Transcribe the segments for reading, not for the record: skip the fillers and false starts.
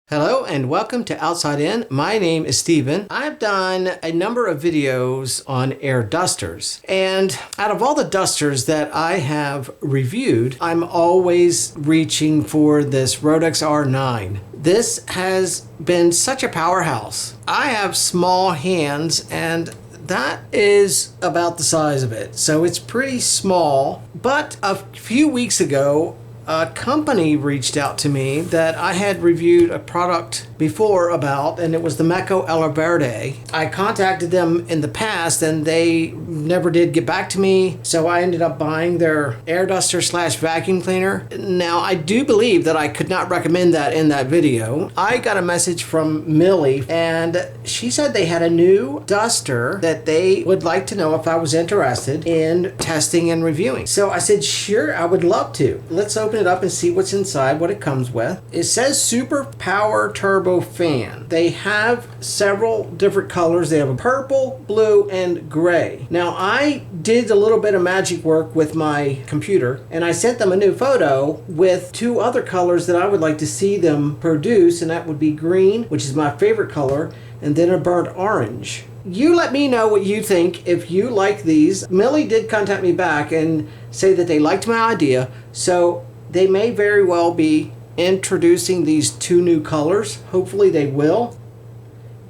Hello and welcome to Outside In. My name is Steven. I've done a number of videos on air dusters, and out of all the dusters that I have reviewed, I'm always reaching for this Rodex R9. This has been such a powerhouse. I have small hands and that is about the size of it, so it's pretty small. But a few weeks ago, a company reached out to me that I had reviewed a product before about, and it was the Meco Eleverde. I contacted them in the past and they never did get back to me, so I ended up buying their air duster slash vacuum cleaner. Now, I do believe that I could not recommend that in that video. I got a message from Millie and she said they had a new duster that they would like to know if I was interested in testing and reviewing. So I said, sure, I would love to. Let's open it up and see what's inside, what it comes with. It says Super Power Turbo Fan. They have several different colors. They have a purple, blue, and gray. Now, I did a little bit of magic work with my computer and I sent them a new photo with two other colors that I would like to see them produce, and that would be green, which is my favorite color, and then a burnt orange. You let me know what you think if you like these. Millie did contact me back and say that they liked my idea, so they may very well be introducing these two new colors. Hopefully they will.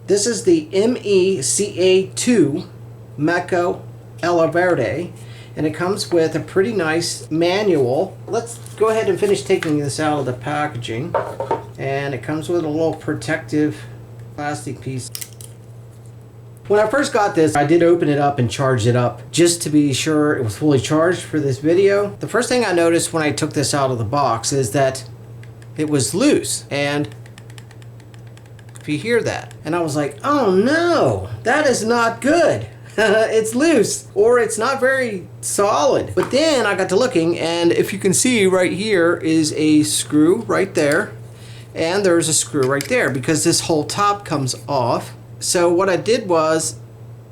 This is the ME-CA2 Meco Eleverde, and it comes with a pretty nice manual. Let's go ahead and finish taking this out of the packaging. And it comes with a little protective plastic piece. When I first got this, I did open it up and charge it up just to be sure it was fully charged for this video. The first thing I noticed when I took this out of the box is that it was loose, and if you hear that, and I was like, oh no, that is not good. It's loose, or it's not very solid. But then I got to looking, and if you can see right here is a screw right there, and there's a screw right there because this whole top comes off. So what I did was,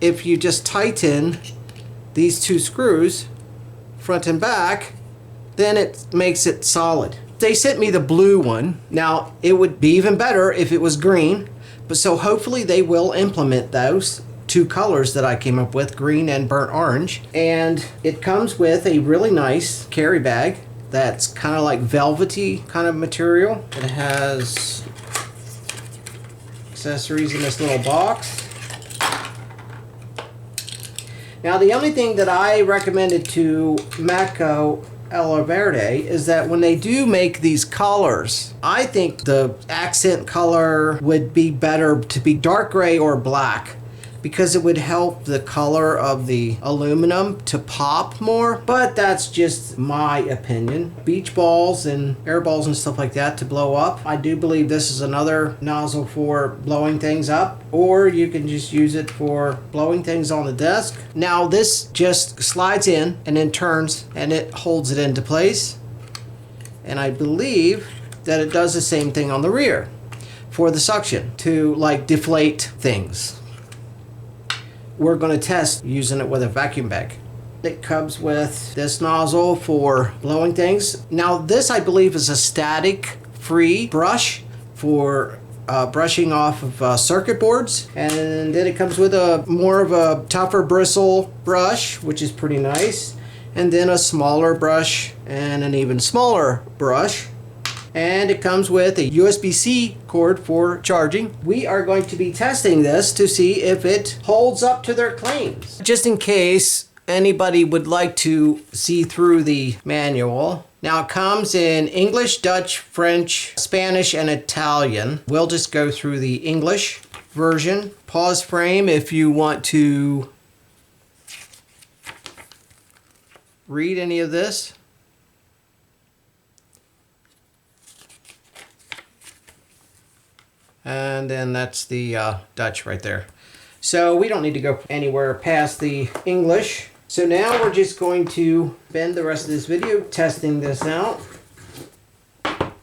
if you just tighten these two screws, front and back, then it makes it solid. They sent me the blue one. Now, it would be even better if it was green, but so hopefully they will implement those two colors that I came up with, green and burnt orange. And it comes with a really nice carry bag that's kind of like velvety kind of material. It has accessories in this little box. Now, the only thing that I recommended to Meco Eleverde is that when they do make these colors, I think the accent color would be better to be dark gray or black, because it would help the color of the aluminum to pop more. But that's just my opinion. Beach balls and air balls and stuff like that to blow up. I do believe this is another nozzle for blowing things up, or you can just use it for blowing things on the desk. Now, this just slides in and then turns and it holds it into place. And I believe that it does the same thing on the rear for the suction to like deflate things. We're going to test using it with a vacuum bag. It comes with this nozzle for blowing things. Now, this I believe is a static free brush for brushing off of circuit boards. And then it comes with a more of a tougher bristle brush, which is pretty nice. And then a smaller brush and an even smaller brush. And it comes with a USB-C cord for charging. We are going to be testing this to see if it holds up to their claims. Just in case anybody would like to see through the manual. Now, it comes in English, Dutch, French, Spanish, and Italian. We'll just go through the English version. Pause frame if you want to read any of this. And then that's the Dutch right there. So we don't need to go anywhere past the English. So now we're just going to spend the rest of this video testing this out.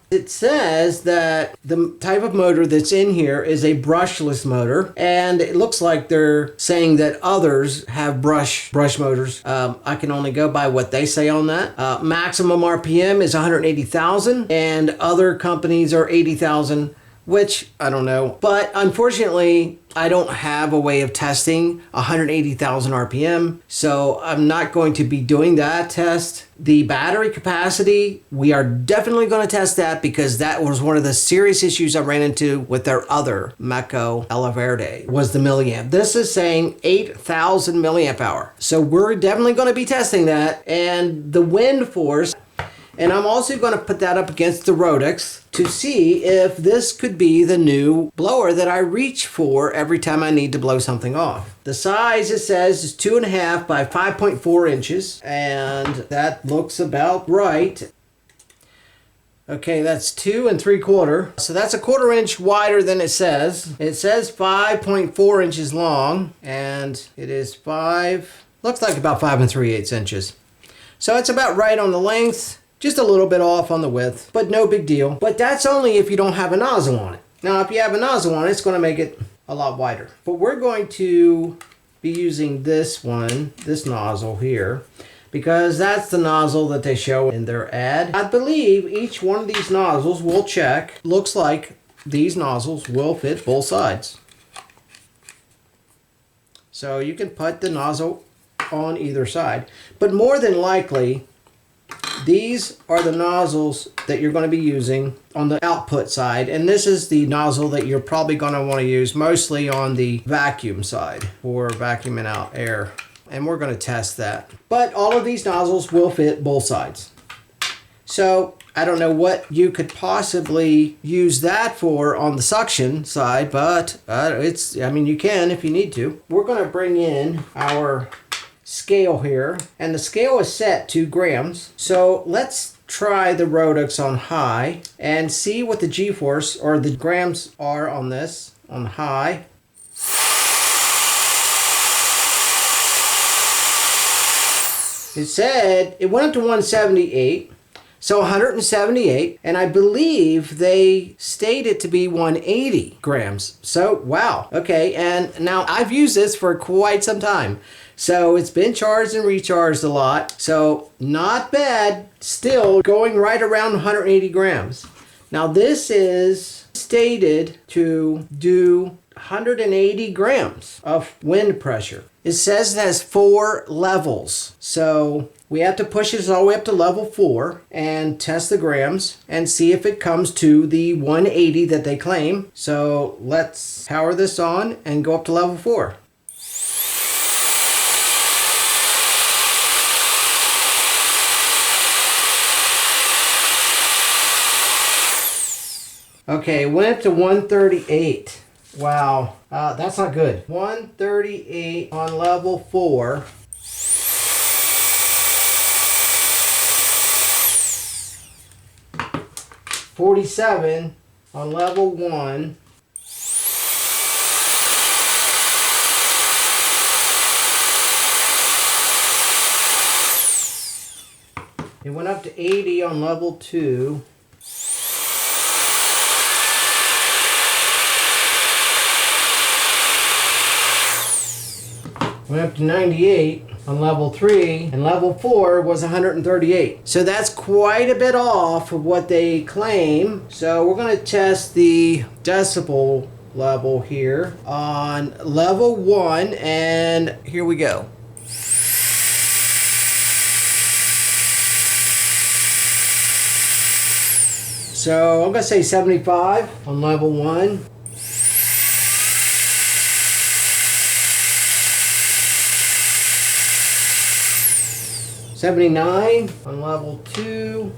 It says that the type of motor that's in here is a brushless motor, and it looks like they're saying that others have brush motors. I can only go by what they say on that. Maximum RPM is 180,000, and other companies are 80,000 which I don't know. But unfortunately, I don't have a way of testing 180,000 RPM, so I'm not going to be doing that test. The battery capacity, we are definitely going to test that because that was one of the serious issues I ran into with their other Meco Eleverde, was the milliamp. This is saying 8,000 milliamp hour. So we're definitely going to be testing that. And the wind force, and I'm also going to put that up against the Rodex to see if this could be the new blower that I reach for every time I need to blow something off. The size, it says, is 2.5 by 5.4 inches, and that looks about right. Okay, that's 2 3/4. So that's a 1/4 inch wider than it says. It says 5.4 inches long, and it is looks like about 5 3/8 inches. So it's about right on the length. Just a little bit off on the width, but no big deal. But that's only if you don't have a nozzle on it. Now, if you have a nozzle on it, it's going to make it a lot wider. But we're going to be using this nozzle here, because that's the nozzle that they show in their ad. I believe each one of these nozzles, we'll check, looks like these nozzles will fit both sides. So you can put the nozzle on either side. But more than likely, these are the nozzles that you're going to be using on the output side, and this is the nozzle that you're probably going to want to use mostly on the vacuum side for vacuuming out air, and we're going to test that. But all of these nozzles will fit both sides. So I don't know what you could possibly use that for on the suction side, but you can if you need to. We're going to bring in our scale here, and the scale is set to grams. So let's try the Rodex on high and see what the G-force or the grams are on this on high. It said it went up to 178, so 178, and I believe they stated to be 180 grams. So wow, okay, and now I've used this for quite some time. So it's been charged and recharged a lot. So not bad. Still going right around 180 grams. Now this is stated to do 180 grams of wind pressure. It says it has 4 levels. So we have to push this all the way up to level 4 and test the grams and see if it comes to the 180 that they claim. So let's power this on and go up to level 4. Okay, went up to 138. Wow, that's not good. 138 on level 4. $47 on level 1. It went up to 80 on level 2. Went up to 98 on level 3, and level 4 was 138. So that's quite a bit off of what they claim. So we're going to test the decibel level here on level 1, and here we go. So I'm going to say 75 on level 1. $79 on level 2.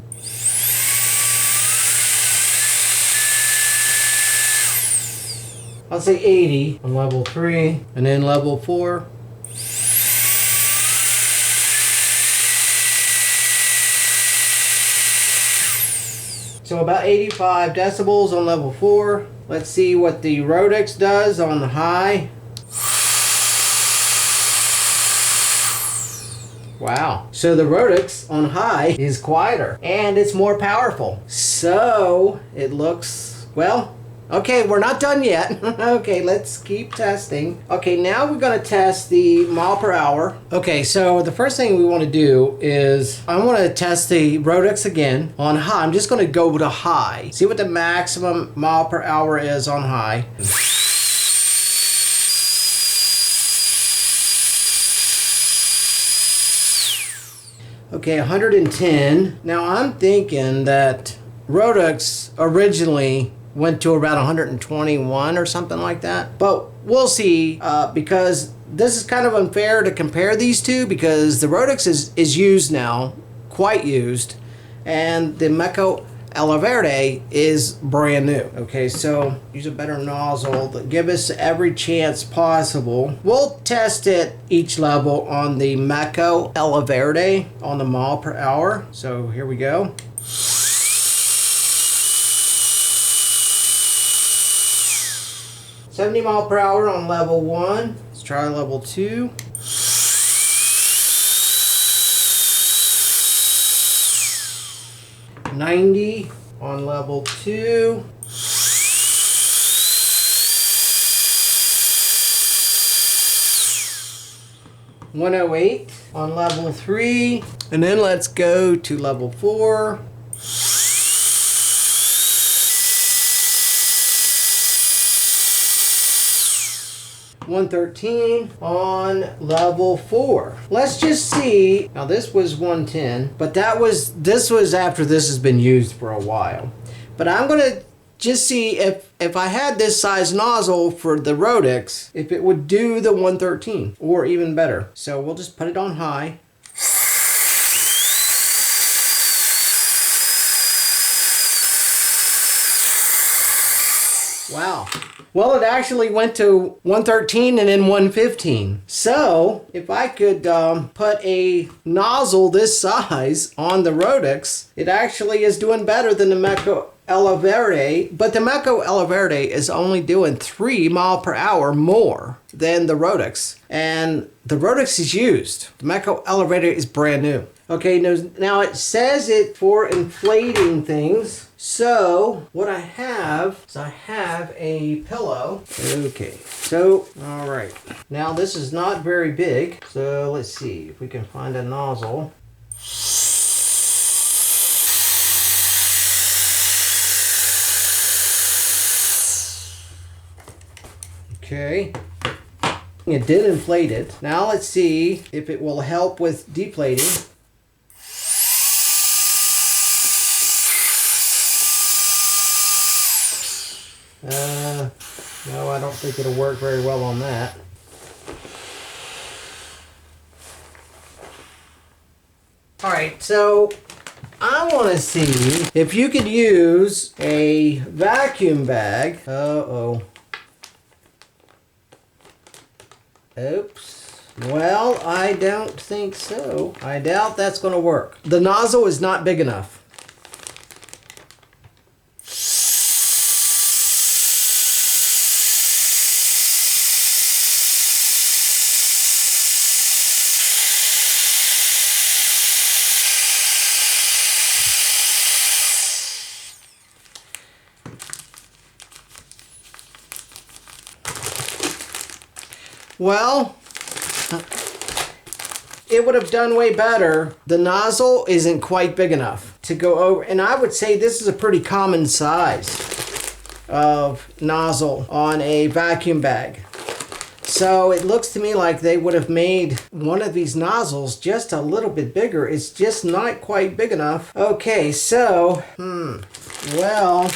I'll say 80 on level 3, and then level 4. So about 85 decibels on level 4. Let's see what the Rodex does on the high. Wow. So the Rodex on high is quieter and it's more powerful. So it looks, well, Okay, we're not done yet. Okay, let's keep testing. Okay, now we're gonna test the mile per hour. Okay, so the first thing we wanna do is, I wanna test the Rodex again on high. I'm just gonna go to high. See what the maximum mile per hour is on high. Okay, 110. Now I'm thinking that Rodex originally went to around 121 or something like that, but we'll see, because this is kind of unfair to compare these two, because the Rodex is used now, quite used, and the Meco Eleverde is brand new. Okay, so use a better nozzle that give us every chance possible. We'll test it each level on the Meco Eleverde on the mile per hour. So here we go. 70 mile per hour on level 1. Let's try level 2. $90 on level 2. $108 on level 3. And then let's go to level 4. $113 on level 4. Let's just see. Now this was 110, but this was after this has been used for a while. But I'm gonna just see if I had this size nozzle for the Rodex, if it would do the 113 or even better. So we'll just put it on high. Wow. Well, it actually went to 113 and then 115. So if I could put a nozzle this size on the Rodex, it actually is doing better than the Meco Eleverde. But the Meco Eleverde is only doing 3 mile per hour more than the Rodex. And the Rodex is used. The Meco Eleverde is brand new. Okay, now it says it for inflating things. So what I have is I have a pillow. Okay, so all right. Now this is not very big. So let's see if we can find a nozzle. Okay. It did inflate it. Now let's see if it will help with deflating. No, I don't think it'll work very well on that. Alright, so I want to see if you could use a vacuum bag. Oops. Well, I don't think so. I doubt that's going to work. The nozzle is not big enough. Well, it would have done way better. The nozzle isn't quite big enough to go over, and I would say this is a pretty common size of nozzle on a vacuum bag. So it looks to me like they would have made one of these nozzles just a little bit bigger. It's just not quite big enough. Okay, so, well,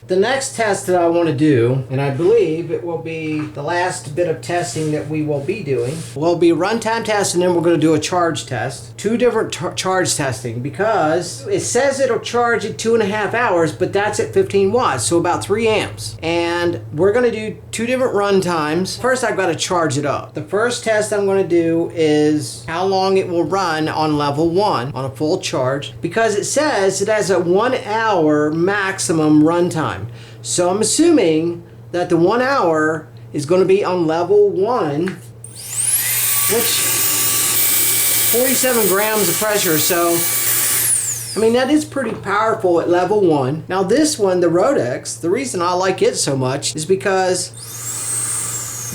the next test that I want to do, and I believe it will be the last bit of testing that we will be doing, will be runtime test, and then we're going to do a charge test. 2 different charge testing, because it says it'll charge at 2.5 hours, but that's at 15 watts, so about 3 amps. And we're going to do 2 different run times. First, I've got to charge it up. The first test I'm going to do is how long it will run on level 1 on a full charge, because it says it has a 1 hour maximum runtime. So I'm assuming that the 1 hour is going to be on level 1, which 47 grams of pressure. So I mean, that is pretty powerful at level 1. Now this one, the Rodex, the reason I like it so much is because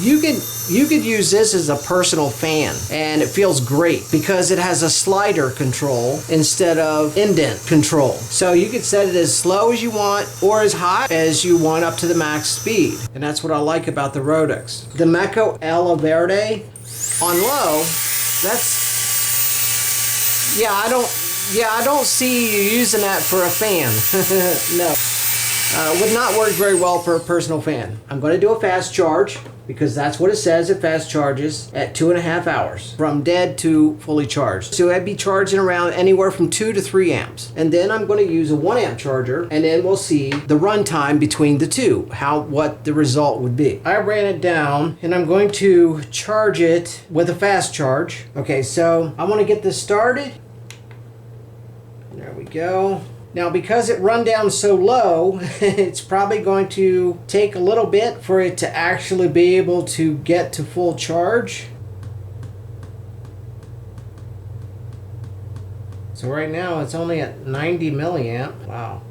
you could use this as a personal fan, and it feels great because it has a slider control instead of indent control. So you could set it as slow as you want or as high as you want up to the max speed. And that's what I like about the Rodex. The Meco Eleverde on low, I don't see you using that for a fan. No. Would not work very well for a personal fan. I'm going to do a fast charge because that's what it says. It fast charges at 2.5 hours from dead to fully charged. So I'd be charging around anywhere from 2 to 3 amps. And then I'm going to use a 1 amp charger, and then we'll see the run time between the two, what the result would be. I ran it down and I'm going to charge it with a fast charge. Okay, so I want to get this started. There we go. Now, because it run down so low, it's probably going to take a little bit for it to actually be able to get to full charge. So right now it's only at 90 milliamp. Wow.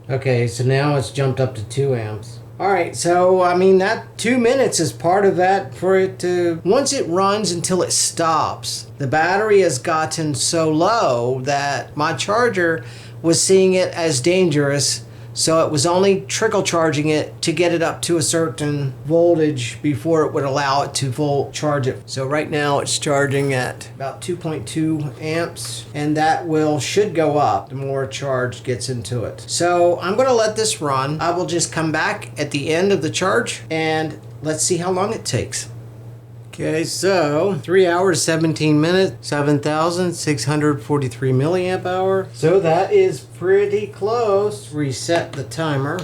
Okay, so now it's jumped up to 2 amps. All right, so I mean that 2 minutes is part of that for it to, once it runs until it stops, the battery has gotten so low that my charger was seeing it as dangerous. So it was only trickle charging it to get it up to a certain voltage before it would allow it to full charge it. So right now it's charging at about 2.2 amps, and that should go up the more charge gets into it. So I'm gonna let this run. I will just come back at the end of the charge and let's see how long it takes. Okay, so 3 hours, 17 minutes, 7,643 milliamp hour. So that is pretty close. Reset the timer.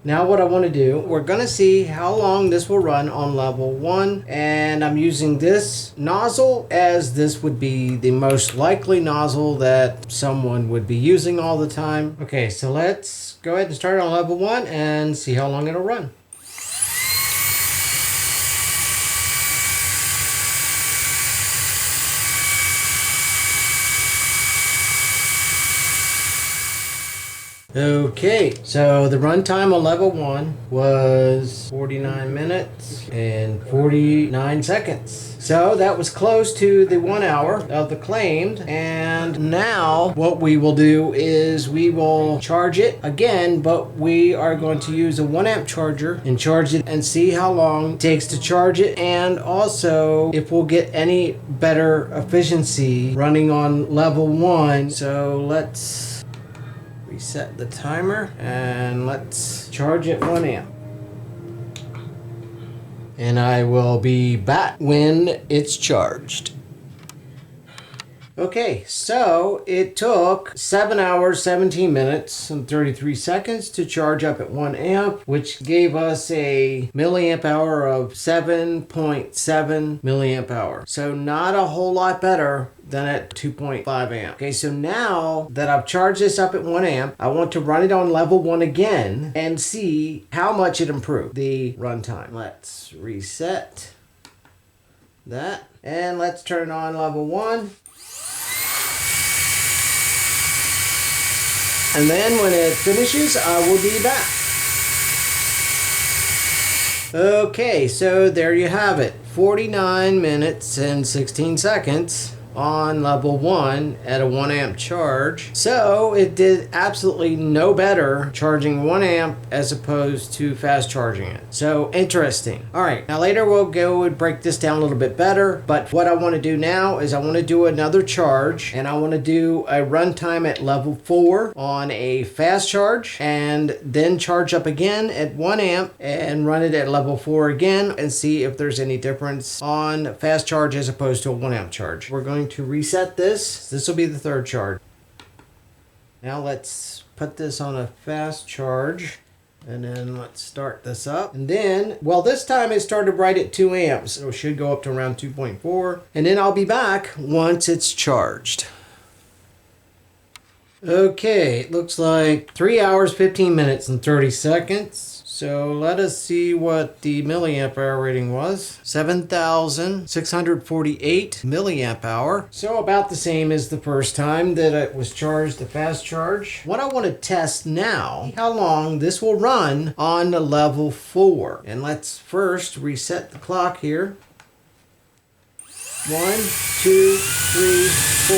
Now what I want to do, we're going to see how long this will run on level 1. And I'm using this nozzle as this would be the most likely nozzle that someone would be using all the time. Okay, so let's go ahead and start on level 1 and see how long it'll run. Okay, so the runtime on level 1 was 49 minutes and 49 seconds. So that was close to the 1 hour of the claimed. And now what we will do is we will charge it again, but we are going to use a 1 amp charger and charge it and see how long it takes to charge it, and also if we'll get any better efficiency running on level 1. So let's reset the timer and let's charge it 1 amp. And I will be back when it's charged. Okay, so it took 7 hours, 17 minutes, and 33 seconds to charge up at 1 amp, which gave us a milliamp hour of 7.7 milliamp hour. So not a whole lot better than at 2.5 amp. Okay, so now that I've charged this up at 1 amp, I want to run it on level 1 again and see how much it improved the runtime. Let's reset that and let's turn on level 1. And then when it finishes, I will be back. Okay, so there you have it. 49 minutes and 16 seconds on level 1 at a 1 amp charge. So it did absolutely no better charging 1 amp as opposed to fast charging it. So interesting. All right, now later we'll go and break this down a little bit better, but what I want to do now is I want to do another charge, and I want to do a runtime at level 4 on a fast charge, and then charge up again at 1 amp and run it at level 4 again and see if there's any difference on fast charge as opposed to a 1 amp charge. We're going to reset this. This will be the 3rd charge. Now let's put this on a fast charge, and then let's start this up. And then, well, this time it started right at 2 amps, so it should go up to around 2.4. And then I'll be back once it's charged. Okay, it looks like 3 hours, 15 minutes and 30 seconds. So let us see what the milliamp hour rating was. 7,648 milliamp hour. So about the same as the first time that it was charged, the fast charge. What I want to test now, how long this will run on level 4. And let's first reset the clock here. 1, 2, 3, 4.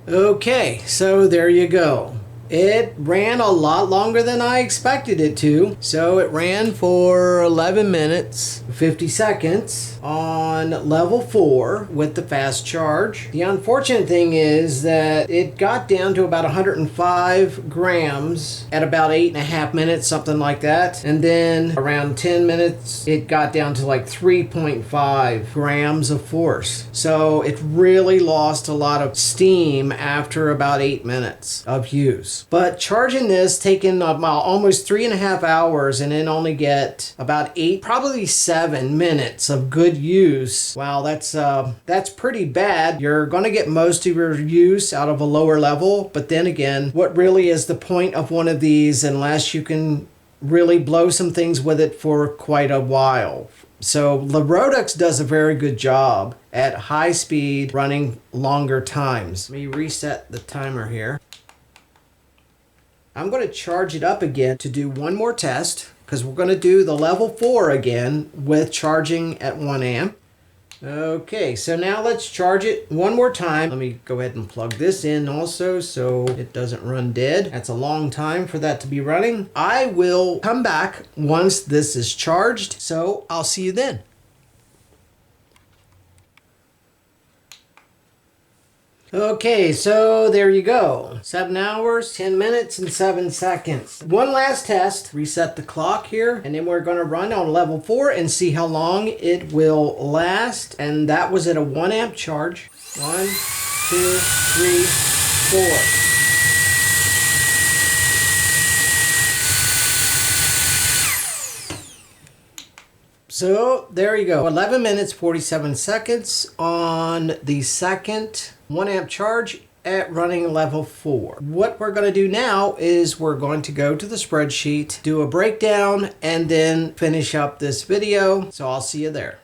Okay, so there you go. It ran a lot longer than I expected it to. So it ran for 11 minutes, 50 seconds on level 4 with the fast charge. The unfortunate thing is that it got down to about 105 grams at about 8.5 minutes, something like that. And then around 10 minutes, it got down to like 3.5 grams of force. So it really lost a lot of steam after about 8 minutes of use. But charging this, taking almost 3.5 hours and then only get about 8, probably 7 minutes of good use. Wow, that's pretty bad. You're going to get most of your use out of a lower level. But then again, what really is the point of one of these unless you can really blow some things with it for quite a while? So the Rodex does a very good job at high speed running longer times. Let me reset the timer here. I'm going to charge it up again to do one more test because we're going to do the level 4 again with charging at 1 amp. Okay, so now let's charge it one more time. Let me go ahead and plug this in also so it doesn't run dead. That's a long time for that to be running. I will come back once this is charged, so I'll see you then. Okay, so there you go. 7 hours, 10 minutes, and 7 seconds. One last test. Reset the clock here, and then we're going to run on level 4 and see how long it will last. And that was at a 1 amp charge. 1, 2, 3, 4. So there you go. 11 minutes, 47 seconds on the second 1 amp charge at running level 4. What we're going to do now is we're going to go to the spreadsheet, do a breakdown, and then finish up this video. So I'll see you there.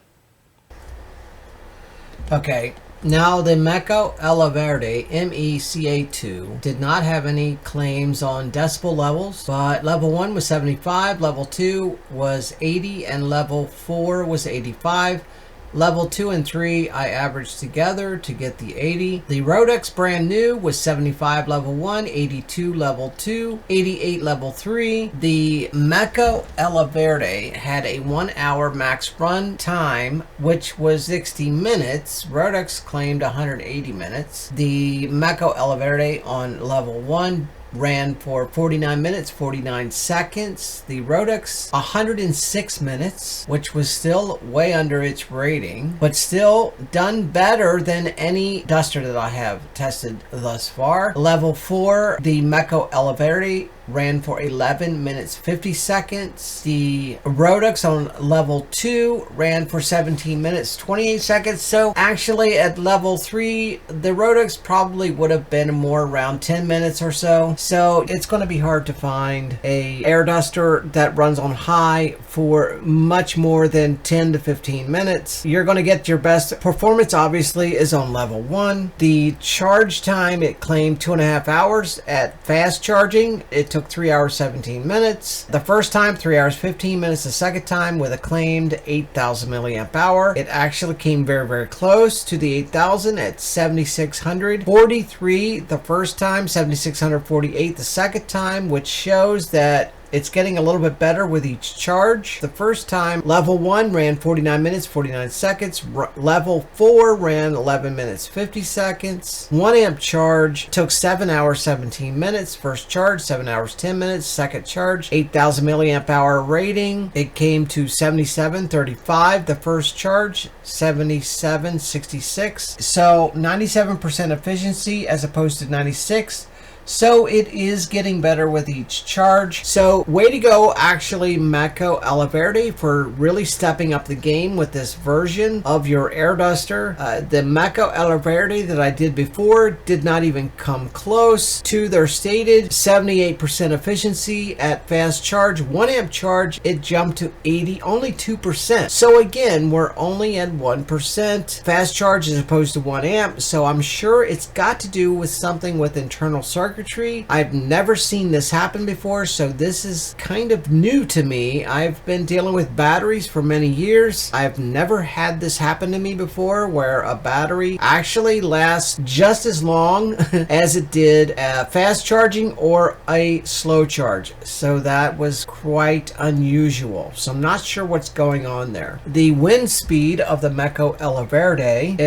Okay. Now the Meco Eleverde ME-CA2 did not have any claims on decibel levels, but level 1 was 75, level 2 was 80, and level 4 was 85. Level 2 and 3 I averaged together to get the 80. The Rodex brand new was 75 level 1, 82 level 2, 88 level 3. The Meco Eleverde had a 1 hour max run time, which was 60 minutes. Rodex claimed 180 minutes. The Meco Eleverde on level 1 ran for 49 minutes, 49 seconds. The Rodex 106 minutes, which was still way under its rating, but still done better than any duster that I have tested thus far. Level 4, the Meco Eleverde ran for 11 minutes 50 seconds. The Rodex on level 2 ran for 17 minutes 28 seconds. So actually at level 3 the Rodex probably would have been more around 10 minutes or so. So it's going to be hard to find a air duster that runs on high for much more than 10 to 15 minutes. You're going to get your best performance obviously is on level 1. The charge time, it claimed 2.5 hours. At fast charging it took 3 hours 17 minutes. The first time 3 hours 15 minutes. The second time with a claimed 8,000 milliamp hour. It actually came very close to the 8,000 at 7,643 the first time, 7,648 the second time, which shows that it's getting a little bit better with each charge. The first time, level 1 ran 49 minutes, 49 seconds. Level 4 ran 11 minutes, 50 seconds. 1 amp charge took 7 hours, 17 minutes. First charge, 7 hours, 10 minutes. Second charge, 8,000 milliamp hour rating. It came to 77.35. The first charge, 77.66. So 97% efficiency as opposed to 96. So it is getting better with each charge. So way to go, actually, Meco Eleverde, for really stepping up the game with this version of your air duster. The Meco Eleverde that I did before did not even come close to their stated 78% efficiency at fast charge. 1 amp charge, it jumped to 80, only 2%. So again, we're only at 1% fast charge as opposed to 1 amp. So I'm sure it's got to do with something with internal circuitry. I've never seen this happen before, so this is kind of new to me. I've been dealing with batteries for many years. I've never had this happen to me before, where a battery actually lasts just as long as it did fast charging or a slow charge. So that was quite unusual. So I'm not sure what's going on there. The wind speed of the Meco Eleverde,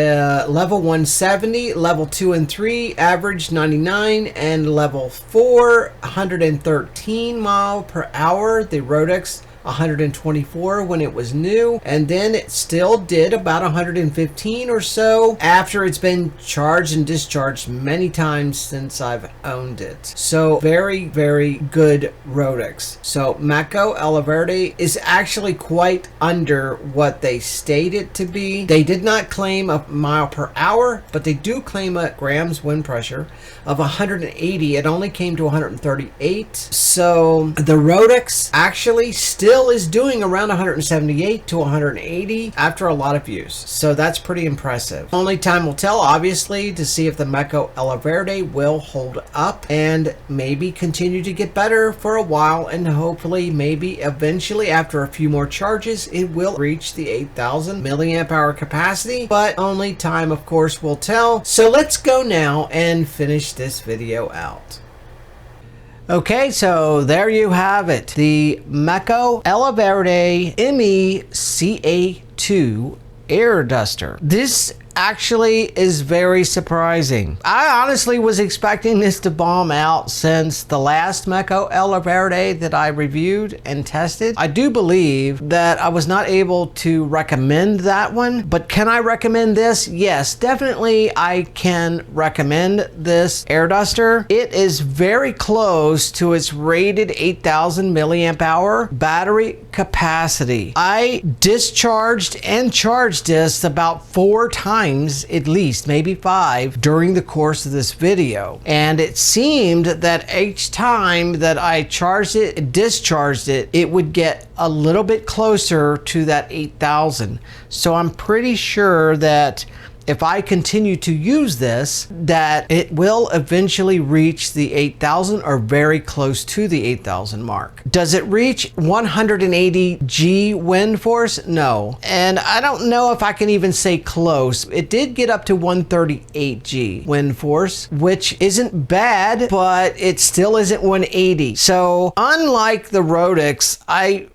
level 170, level 2 and 3, average 99, and level 4, 113 mile per hour. The Rodex 124 when it was new, and then it still did about 115 or so after it's been charged and discharged many times since I've owned it. So very, very good Rodex. So Meco Eleverde is actually quite under what they stated to be. They did not claim a mile per hour, but they do claim a grams wind pressure of 180. It only came to 138. So the Rodex actually still is doing around 178 to 180 after a lot of use. So that's pretty impressive. Only time will tell, obviously, to see if the Meco Eleverde will hold up and maybe continue to get better for a while, and hopefully maybe eventually after a few more charges it will reach the 8,000 milliamp hour capacity, but only time, of course, will tell. So let's go now and finish this video out. Okay, so there you have it. The Meco Eleverde ME-CA2 air duster. This actually is very surprising. I honestly was expecting this to bomb out since the last Meco Eleverde that I reviewed and tested. I do believe that I was not able to recommend that one, but can I recommend this? Yes, definitely I can recommend this air duster. It is very close to its rated 8,000 milliamp hour battery capacity. I discharged and charged this about 4 times at least, maybe 5, during the course of this video, and it seemed that each time that I charged it, discharged it, it would get a little bit closer to that 8,000. So I'm pretty sure that if I continue to use this, that it will eventually reach the 8,000 or very close to the 8,000 mark. Does it reach 180 G wind force? No. And I don't know if I can even say close. It did get up to 138 G wind force, which isn't bad, but it still isn't 180. So unlike the Rodex,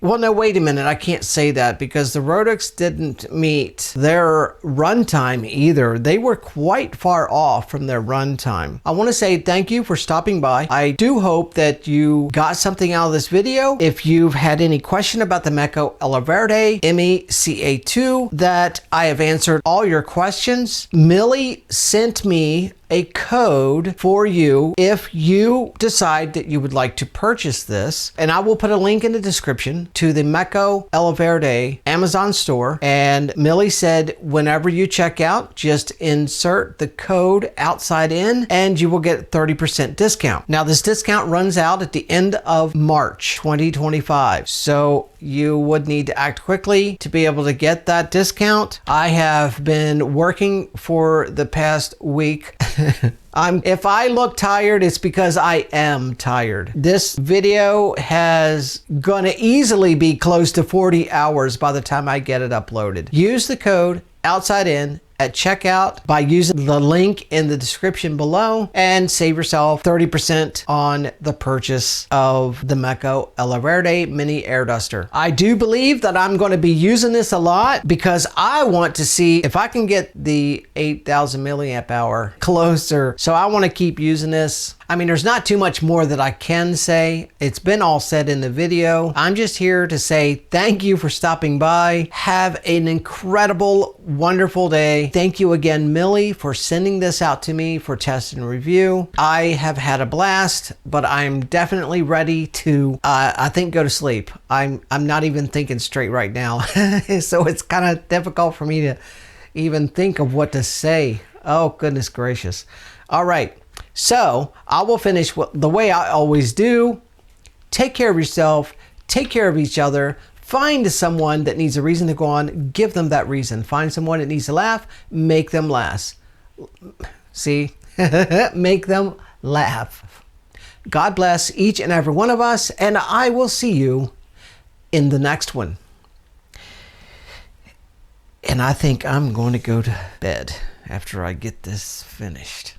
well, no, wait a minute. I can't say that because the Rodex didn't meet their runtime either. They were quite far off from their runtime. I want to say thank you for stopping by. I do hope that you got something out of this video. If you've had any question about the Meco Eleverde ME-CA2, that I have answered all your questions. Millie sent me a code for you if you decide that you would like to purchase this, and I will put a link in the description to the Meco Eleverde Amazon store. And Millie said whenever you check out, just insert the code outside in and you will get 30% discount. Now this discount runs out at the end of March 2025, so you would need to act quickly to be able to get that discount. I have been working for the past week. If I look tired, it's because I am tired. This video has gonna easily be close to 40 hours by the time I get it uploaded. Use the code outside in at checkout by using the link in the description below and save yourself 30% on the purchase of the Meco Eleverde mini air duster. I do believe that I'm going to be using this a lot because I want to see if I can get the 8,000 milliamp hour closer. So I want to keep using this. I mean, there's not too much more that I can say. It's been all said in the video. I'm just here to say thank you for stopping by. Have an incredible, wonderful day. Thank you again, Millie, for sending this out to me for test and review. I have had a blast, but I'm definitely ready to, I think, go to sleep. I'm not even thinking straight right now. So it's kind of difficult for me to even think of what to say. Oh, goodness gracious. All right. So I will finish the way I always do. Take care of yourself. Take care of each other. Find someone that needs a reason to go on. Give them that reason. Find someone that needs to laugh. Make them laugh. See? Make them laugh. God bless each and every one of us, and I will see you in the next one. And I think I'm going to go to bed after I get this finished.